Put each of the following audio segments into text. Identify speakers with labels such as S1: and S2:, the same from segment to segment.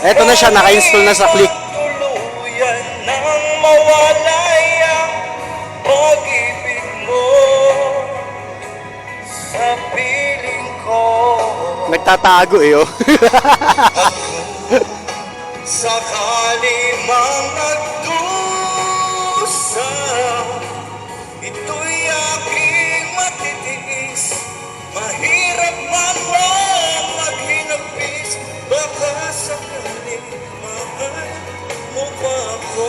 S1: Eto na siya, naka-install na sa Click.
S2: Tuluyan nang mawalay ang pag-ibig mo sa piling ko.
S1: Nagtatago eh, oh.
S2: Sakali mang nagdusa, ito'y aking matitiis. Mahirap man lang maghinapis, baka sakali mahal mo pa ako.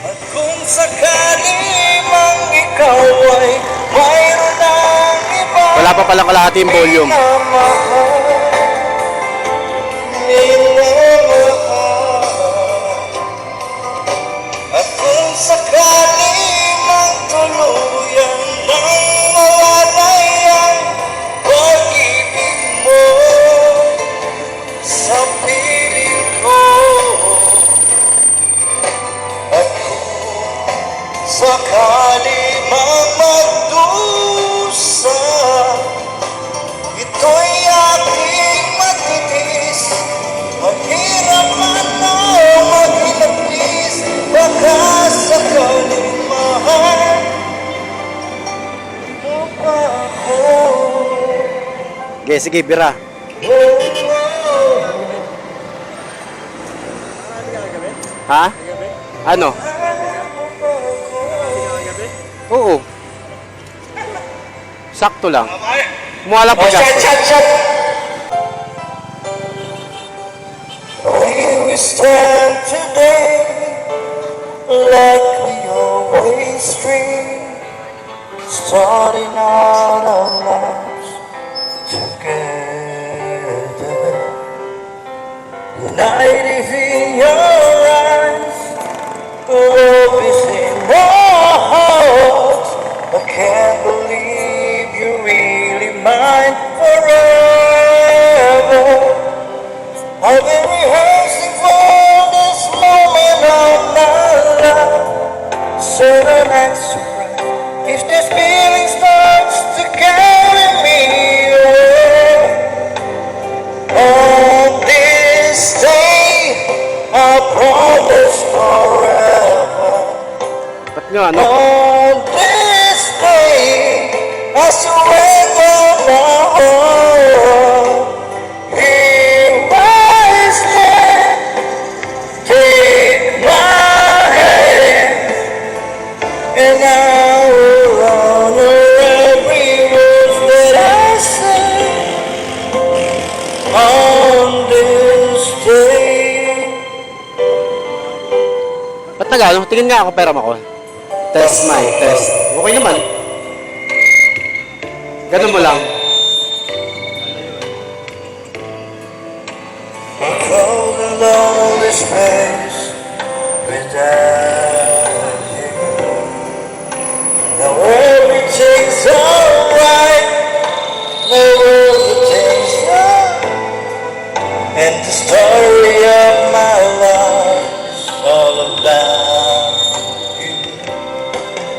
S2: At kung sakali mang ikaw ay mayroon ng iba,
S1: Wala pa palang kalahati yung volume.
S2: At kung sakali mang tuluyan nang mawalay ang pag-ibig mo sa piling ko, at kung sakali mang magdusa, ito'y aking matitiis. Mahirap man na maghilapis, baka sakaling mahal mo pa ako.
S1: Okay, sige, bira. Ha? Ano? Oo. Sakto lang. Mukha lang pag-gastos.
S2: Here we stand today, like we always dream, starting out our lives together. The night is in your eyes, love is in your heart. I can't believe you're really mine forever. I've been rehearsing for this moment all my life. Certain and surprise, if this feeling starts to carry me away. On this day, I promise forever.
S1: Ba't nga, ano?
S2: On this day, I surrender my heart. Here I stand, take my hand, and I will honor every word that I say on this day.
S1: Ba't nagano? Tingin nga ako, pera mo ko. Test my test. Okay naman. Ganun mo lang.
S2: Cold and lonely space without you. Now everything's alright. No hesitation. And the story of my life is all about you.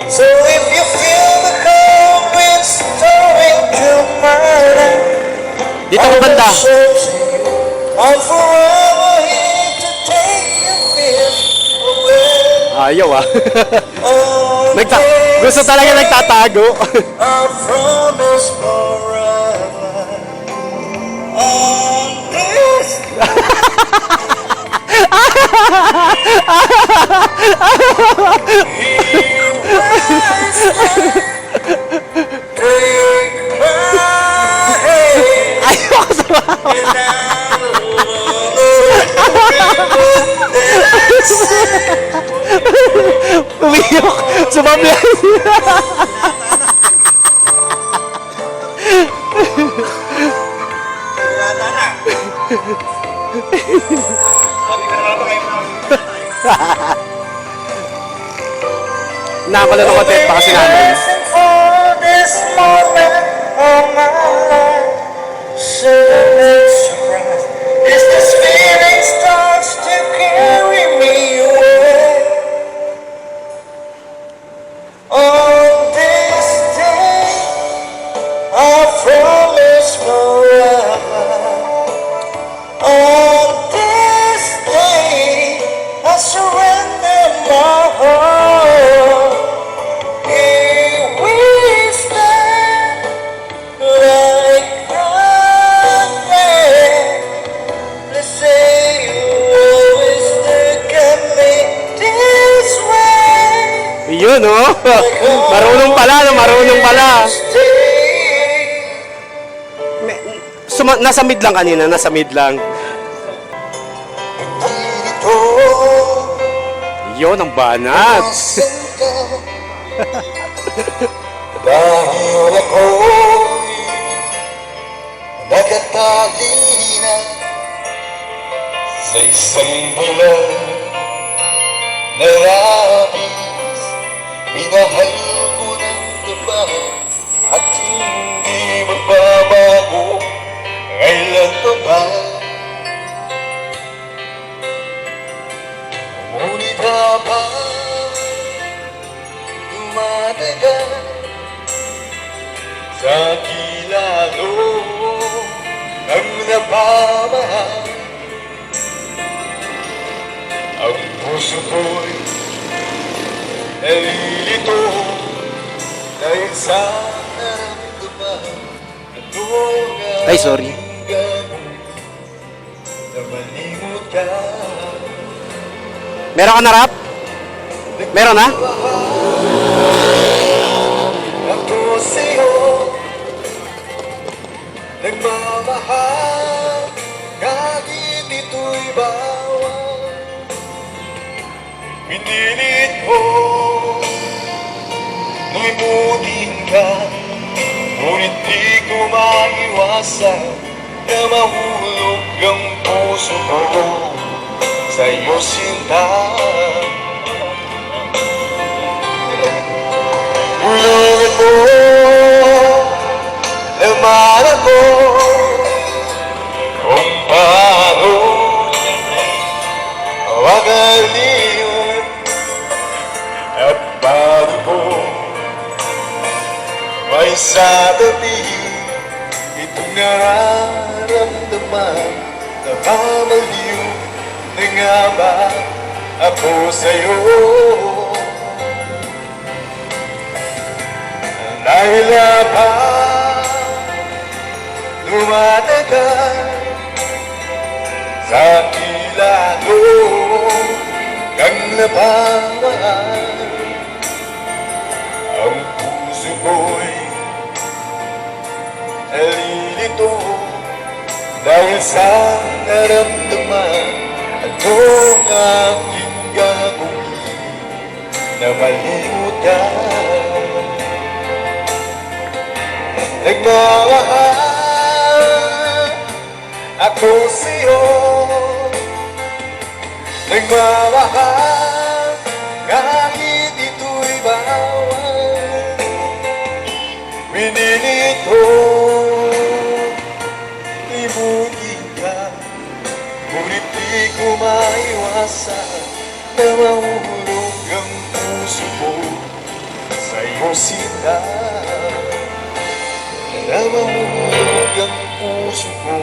S2: So if you feel the cold wind stirring through my life,
S1: Dito ko banda.
S2: I'm forever here to take your fears away.
S1: Ayaw ah.
S2: On
S1: Gusto talaga nagtatago.
S2: I promise forever. On this here I stand. Take my hand.
S1: Ayaw ko sa
S2: And I will honor that I said.
S1: umiyok. Sumablay. Nakapala ng content pa kasi namin.
S2: Listen for this moment of my life. Sudden surprise. As this feeling starts to carry me away. On this
S1: Yun, oh. Marunong pala, no? Marunong pala. Nasa mid lang kanina, nasa mid lang.
S2: Dito,
S1: Yun, ang banat.
S2: nasan ka? Dahil ako'y nagatali na sa isang bulan na labis. Minahal ko ng iba at hindi magbabago kailan pa ba? Ngunit habang dumadagan sa kilalo ng napamahal, ang puso ko'y nalilito dahil sa naramdaman. Ano nga
S1: Ay, sorry.
S2: ang gagawin na malimot ka?
S1: Meron ka na rap? Meron na?
S2: Ako sa'yo nagmamahal kahit ito'y bawal. Pinilit ko limutin ka, ngunit di ko maiwasan na mahulog ang puso ko sa'yo sinta. Ulungin mo naman ako kung paano magaliwan at paano ko may sasabihin itong nararamdaman na mamaliw na nga ba ako sa'yo. Dahil habang dumadagan sa kilalo kang napamaan, ang puso ko'y nalilito dahil sa naramdaman. Ano ang aking gagawin na malimot ka? Nagmamahal ako sa'yo, nagmamahal kahit ito'y bawal. Pinilit ko limutin ka, ngunit di ko maiwasan na mahulog ang puso ko sa'yo sinta. Na mahulog ang puso ko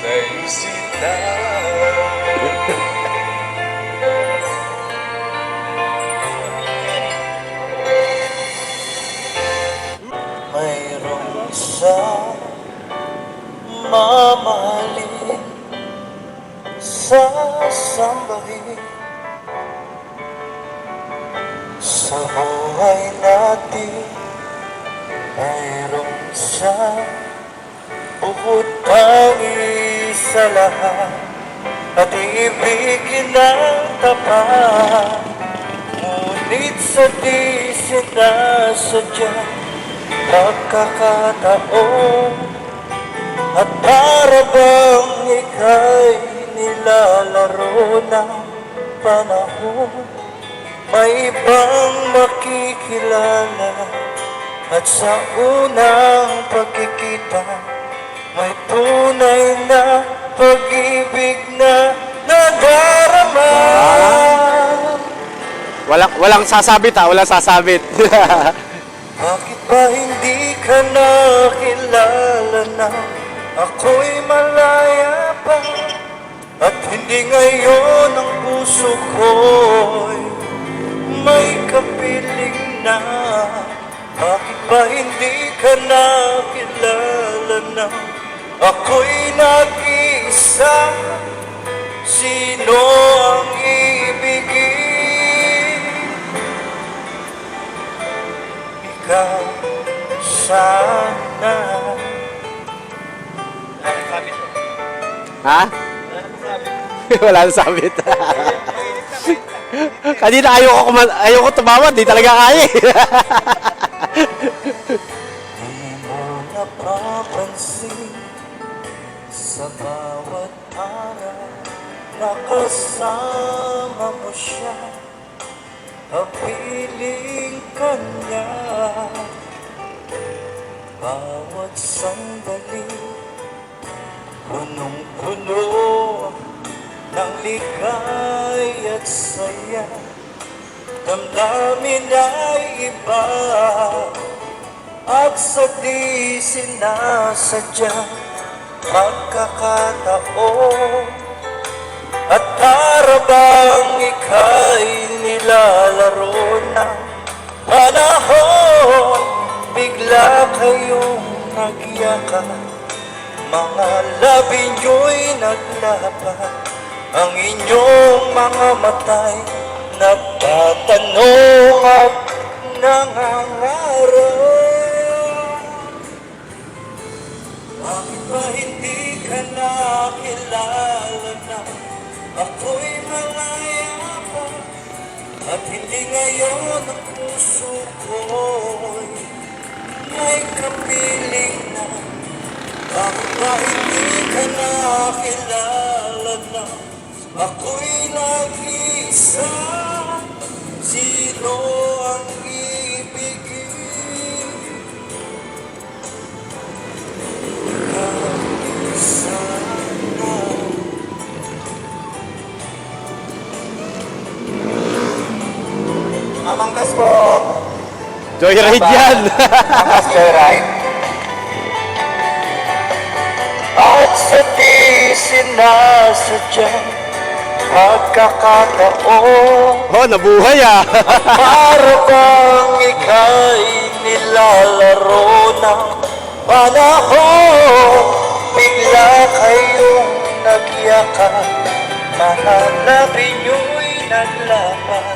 S2: sa'yo sinta. Mayroong isang mamahalin, sasambahin sa buhay natin. Mayroong siyang bukod tangi sa lahat at ibigin ng tapat. Ngunit sa di sinasadya pagkakataon at para bang ika'y nilalaro ng panahon, may ibang makikilala. At sa unang pagkikita, may tunay na pag-ibig na nadarama.
S1: Walang sasabit ha, walang sasabit.
S2: Bakit ba hindi ka nakilala na ako'y malaya pa? At hindi ngayon ang puso ko'y may kapiling na. Bakit ba hindi ka nakilala na ako'y nag-iisa? Sino ang ibigin na.
S1: Ha? Wala nang sabit. Kanina ayoko tumawa, di talaga kaya eh.
S2: Di mo napapansin sa bawat araw nakasama mo siya, kapiling ka niya. Bawat sandali punong-puno ng ligay at saya, damdamin ay iba at sa di sinasadya magkakataon, at para bang ika'y nilalaro ng panahon, bigla kayong nagyakan, mga labi nyo'y naglaban, ang inyong mga matay nagtatanong at nangangarap. Bakit ba hindi ka nakilala na ako'y malaya pa, at hindi ngayon ang puso ko'y may kapiling na? Bakit ba hindi ka nakilala na ako'y nag-isa? Sino ang ibigin? Isa na. Amangkas po.
S1: Joyride yan.
S2: Amangkas joyride. At sa di sinasadya pagkakataon,
S1: Oh, nabuhay ah.
S2: para bang ika'y nilalaro ng panahon, bigla kayong nagyakan, mga labi nyo'y naglaban,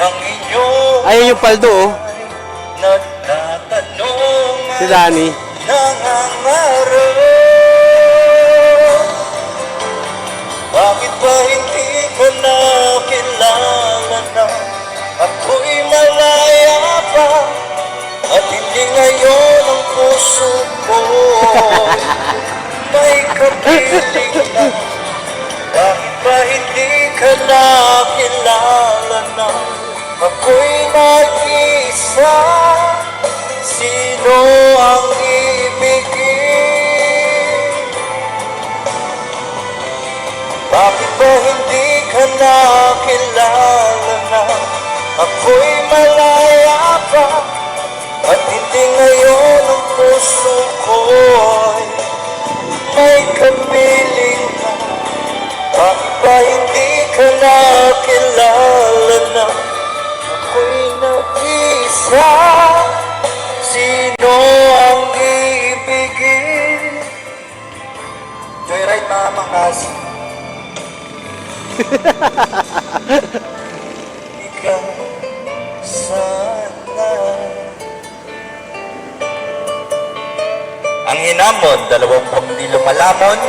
S2: ang inyong
S1: Ayun yung paldo oh.
S2: nagtatanong
S1: Si Danny.
S2: nangangarap. Bakit ba hindi ka nakilala na ako'y malaya pa, at hindi ngayon ang puso ko may kapiling na? Bakit ba hindi ka nakilala na ako'y nag-isa? Sino ang ibigin? Bakit ba hindi ka nakilala na ako'y malaya pa, at hindi ngayon ang puso ko'y may kapiling na? Bakit ba hindi ka nakilala na ako'y nag-isa? Sino ang ibigin? Joyride mga mangkas. Ikaw sana. Ang hinamon, 20 lumalamon.